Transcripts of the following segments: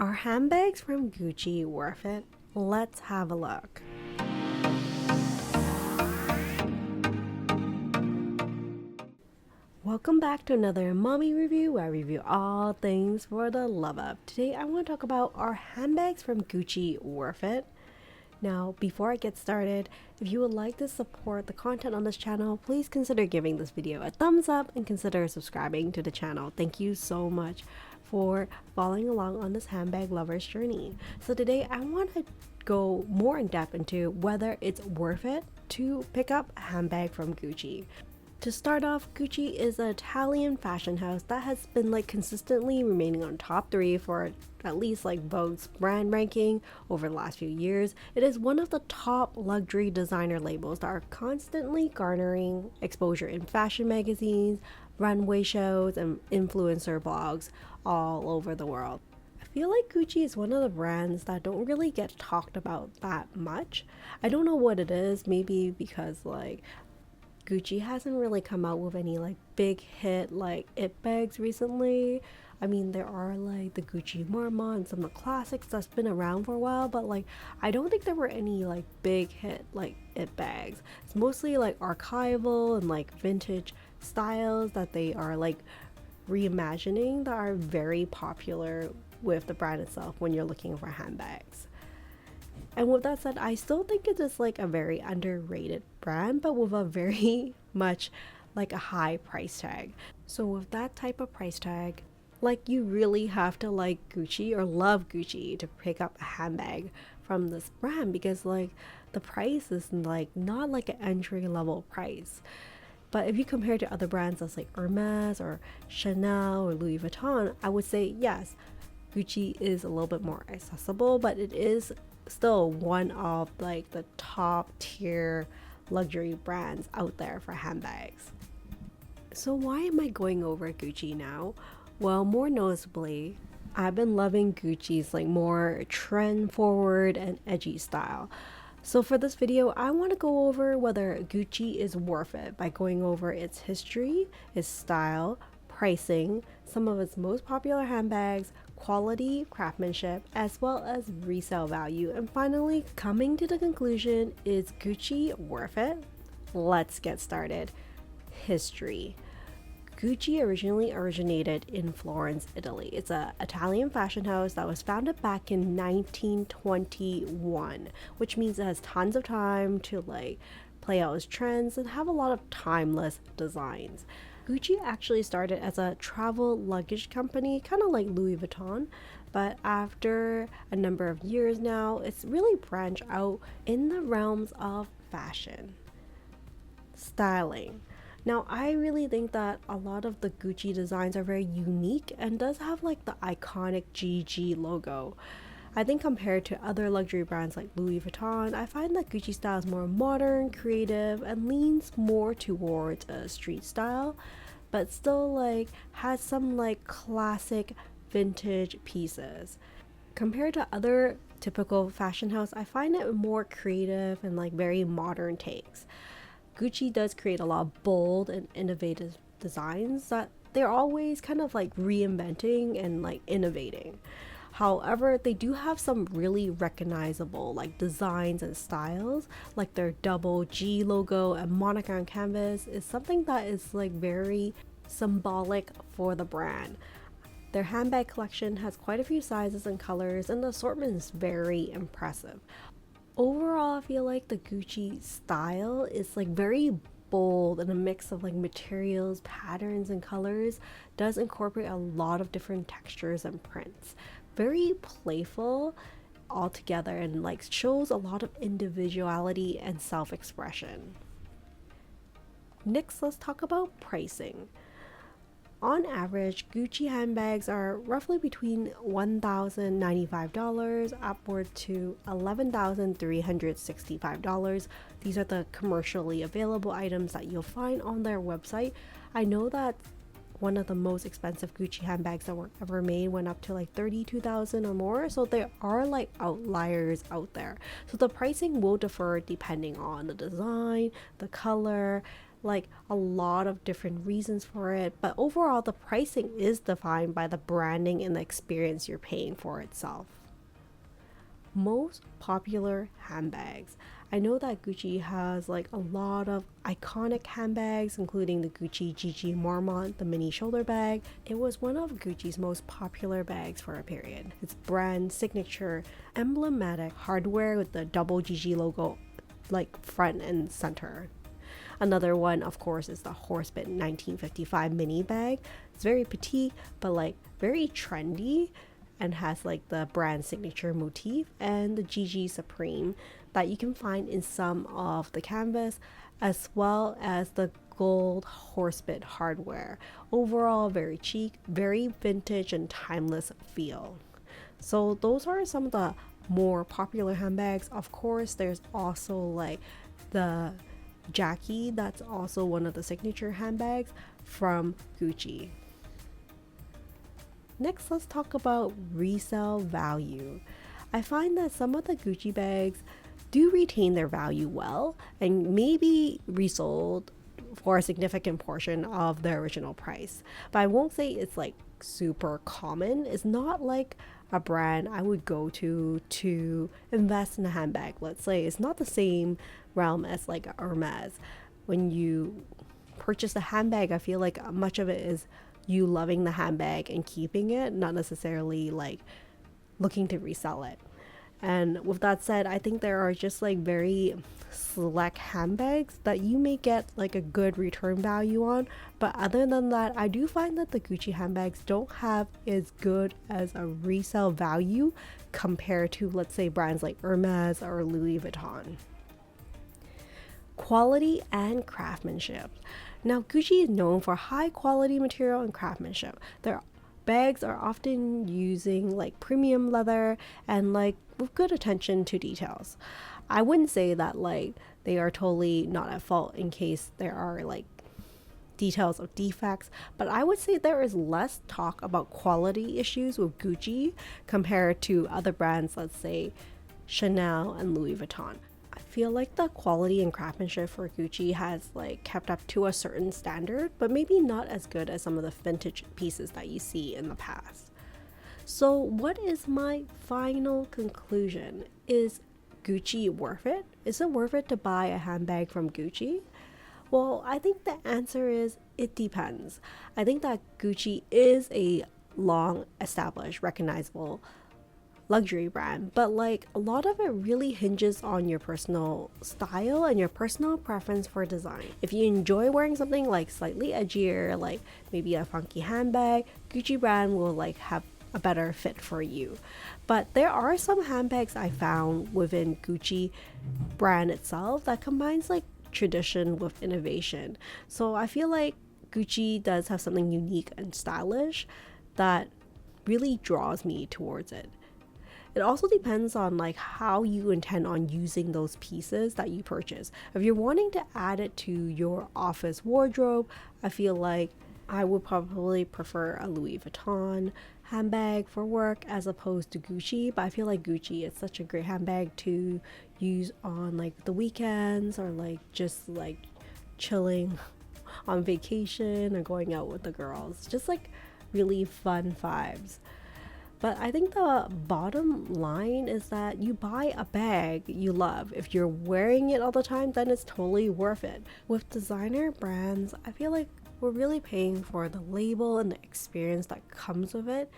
Are handbags from Gucci worth it? Let's have a look. Welcome back to another mommy review where I review all things for the love of. Today I want to talk about, are handbags from Gucci worth it? Now, before I get started, if you would like to support the content on this channel, please consider giving this video a thumbs up and consider subscribing to the channel. Thank you so much for following along on this handbag lover's journey. So today I want to go more in depth into whether it's worth it to pick up a handbag from Gucci. To start off, Gucci is an Italian fashion house that has been consistently remaining on top 3 for at least Vogue's brand ranking over the last few years. It is one of the top luxury designer labels that are constantly garnering exposure in fashion magazines, runway shows, and influencer blogs all over the world. I feel like Gucci is one of the brands that don't really get talked about that much. I don't know what it is, maybe because Gucci hasn't really come out with any big hit it bags recently. I mean, there are the Gucci Marmont and some of the classics that's been around for a while, but I don't think there were any big hit it bags. It's mostly archival and vintage styles that they are reimagining that are very popular with the brand itself when you're looking for handbags. And with that said, I still think it is a very underrated brand, but with a very much a high price tag. So with that type of price tag, you really have to like Gucci or love Gucci to pick up a handbag from this brand, because the price is not an entry level price. But if you compare to other brands that's Hermes or Chanel or Louis Vuitton, I would say yes, Gucci is a little bit more accessible, but it is still one of the top tier luxury brands out there for handbags. So why am I going over Gucci now? Well, more noticeably, I've been loving Gucci's more trend forward and edgy style. So for this video, I want to go over whether Gucci is worth it by going over its history, its style, pricing, some of its most popular handbags, quality, craftsmanship, as well as resale value, and finally coming to the conclusion, is Gucci worth it? Let's get started. History. Gucci originally originated in Florence, Italy. It's an Italian fashion house that was founded back in 1921, which means it has tons of time to play out its trends and have a lot of timeless designs. Gucci actually started as a travel luggage company, kind of like Louis Vuitton, but after a number of years now, it's really branched out in the realms of fashion, styling. Now, I really think that a lot of the Gucci designs are very unique and does have the iconic GG logo. I think compared to other luxury brands like Louis Vuitton, I find that Gucci style is more modern, creative, and leans more towards a street style, but still has some classic vintage pieces. Compared to other typical fashion house, I find it more creative and very modern takes. Gucci does create a lot of bold and innovative designs that they're always kind of reinventing and innovating. However, they do have some really recognizable designs and styles, their double G logo and monogram canvas is something that is very symbolic for the brand. Their handbag collection has quite a few sizes and colors, and the assortment is very impressive. Overall, I feel the Gucci style is very bold, and a mix of materials, patterns, and colors does incorporate a lot of different textures and prints. Very playful altogether, and shows a lot of individuality and self-expression. Next, let's talk about pricing. On average, Gucci handbags are roughly between $1,095 upward to $11,365. These are the commercially available items that you'll find on their website. I know that one of the most expensive Gucci handbags that were ever made went up to $32,000 or more, so there are outliers out there. So the pricing will differ depending on the design, the color, like a lot of different reasons for it, but overall the pricing is defined by the branding and the experience you're paying for itself. Most popular handbags. I know that Gucci has like a lot of iconic handbags, including the Gucci GG Marmont, the mini shoulder bag. It was one of Gucci's most popular bags for a period. Its brand signature, emblematic hardware with the double GG logo like front and center. Another one, of course, is the Horsebit 1955 mini bag. It's very petite, but like very trendy, and has like the brand signature motif, and the GG Supreme that you can find in some of the canvas, as well as the gold Horsebit hardware. Overall, very chic, very vintage and timeless feel. So those are some of the more popular handbags. Of course, there's also like the Jackie, that's also one of the signature handbags from Gucci. Next, let's talk about resale value. I find that some of the Gucci bags do retain their value well and may be resold for a significant portion of the original price. But I won't say it's like super common. It's not like a brand I would go to invest in a handbag. Let's say it's not the same realm as like Hermes. When you purchase a handbag, I feel like much of it is you loving the handbag and keeping it, not necessarily like looking to resell it. And with that said, I think there are just like very select handbags that you may get like a good return value on. But other than that, I do find that the Gucci handbags don't have as good as a resale value compared to, let's say, brands like Hermes or Louis Vuitton. Quality and craftsmanship. Now, Gucci is known for high quality material and craftsmanship. Their bags are often using like premium leather and like with good attention to details. I wouldn't say that like they are totally not at fault in case there are like details of defects, but I would say there is less talk about quality issues with Gucci compared to other brands, let's say Chanel and Louis Vuitton. I feel like the quality and craftsmanship for Gucci has like kept up to a certain standard, but maybe not as good as some of the vintage pieces that you see in the past. So what is my final conclusion? Is Gucci worth it? Is it worth it to buy a handbag from Gucci? Well, I think the answer is it depends. I think that Gucci is a long established, recognizable luxury brand, but like a lot of it really hinges on your personal style and your personal preference for design. If you enjoy wearing something like slightly edgier, like maybe a funky handbag, Gucci brand will like have a better fit for you. But there are some handbags I found within Gucci brand itself that combines like tradition with innovation. So I feel like Gucci does have something unique and stylish that really draws me towards it. It also depends on like how you intend on using those pieces that you purchase. If you're wanting to add it to your office wardrobe, I feel like I would probably prefer a Louis Vuitton handbag for work as opposed to Gucci. But I feel like Gucci is such a great handbag to use on like the weekends or like just like chilling on vacation or going out with the girls. Just like really fun vibes. But I think the bottom line is that you buy a bag you love. If you're wearing it all the time, then it's totally worth it. With designer brands, I feel like we're really paying for the label and the experience that comes with it.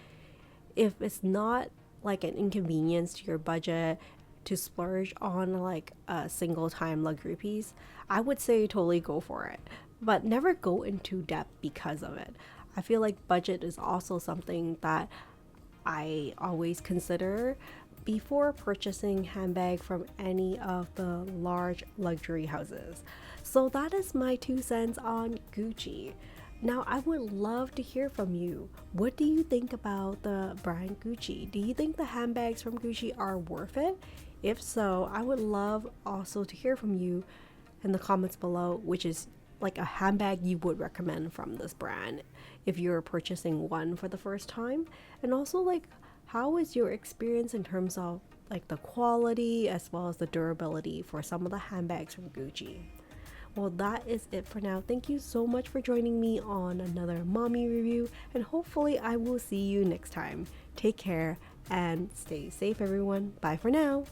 If it's not like an inconvenience to your budget to splurge on like a single time luxury piece, I would say totally go for it. But never go into depth because of it. I feel like budget is also something that I always consider before purchasing handbag from any of the large luxury houses. So that is my 2 cents on Gucci. Now I would love to hear from you. What do you think about the brand Gucci? Do you think the handbags from Gucci are worth it? If so, I would love also to hear from you in the comments below, which is like a handbag you would recommend from this brand if you're purchasing one for the first time. And also like, how is your experience in terms of like the quality as well as the durability for some of the handbags from Gucci? Well, that is it for now. Thank you so much for joining me on another mommy review, and hopefully I will see you next time. Take care and stay safe, everyone. Bye for now.